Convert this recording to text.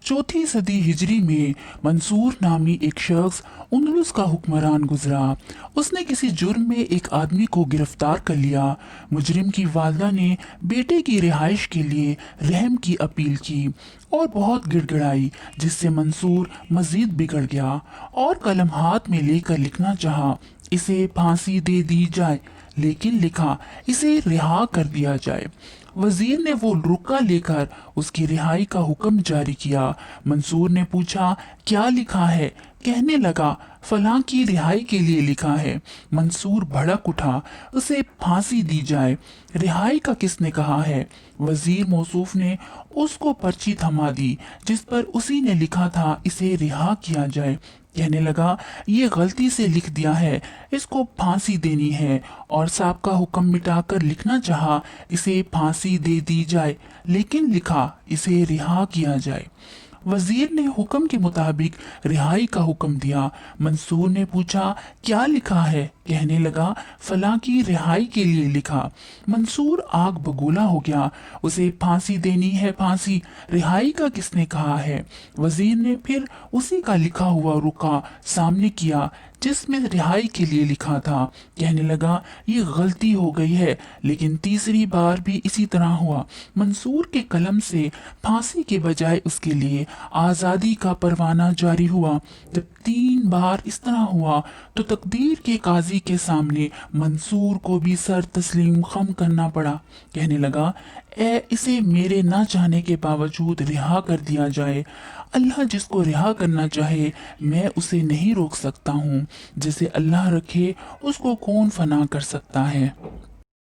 चौथी सदी हिजरी में मंसूर नामी एक शख्स अंदलुस का हुक्मरान गुजरा। उसने किसी जुर्म में एक आदमी को गिरफ्तार कर लिया। मुजरिम की वालदा ने बेटे की रिहाइश के लिए रहम की अपील की और बहुत गिड़गिड़ाई, जिससे मंसूर मजीद बिगड़ गया और कलम हाथ में लेकर लिखना चाहा, इसे फांसी दे दी जाए, लेकिन लिखा इसे रिहा कर दिया जाए। वजीर ने वो रुका लेकर उसकी रिहाई का हुक्म जारी किया। मंसूर ने पूछा, क्या लिखा है? कहने लगा, फलां की रिहाई के लिए लिखा है। मंसूर भड़क उठा, उसे फांसी दी जाए। रिहाई का किसने कहा है? वजीर मौसूफ ने उसको पर्ची थमा दी जिस पर उसी ने लिखा था इसे रिहा किया जाए। कहने लगा, ये गलती से लिख दिया है, इसको फांसी देनी है, और साहब का हुक्म मिटाकर लिखना चाहा, इसे फांसी दे दी जाए, लेकिन लिखा इसे रिहा किया जाए। वजीर ने हुक्म के मुताबिक रिहाई का हुक्म दिया। मंसूर ने पूछा, क्या लिखा है? कहने लगा, फलां की रिहाई के लिए लिखा। मंसूर आग बगोला हो गया, उसे फांसी देनी है, फांसी। रिहाई का किसने कहा है? वजीर ने फिर उसी का लिखा हुआ रुका सामने किया जिसमें रिहाई के लिए लिखा था। कहने लगा, ये गलती हो गई है, लेकिन तीसरी बार भी इसी तरह हुआ। मंसूर के कलम से फांसी के बजाय उसके लिए आज़ादी का परवाना जारी हुआ। जब 3 बार इस तरह हुआ तो तकदीर के काजी के सामने मंसूर को भी सर तस्लीम खम करना पड़ा। कहने लगा, इसे मेरे ना चाहने के बावजूद रिहा कर दिया जाए। अल्लाह जिसको रिहा करना चाहे मैं उसे नहीं रोक सकता हूँ। जिसे अल्लाह रखे उसको कौन फना कर सकता है।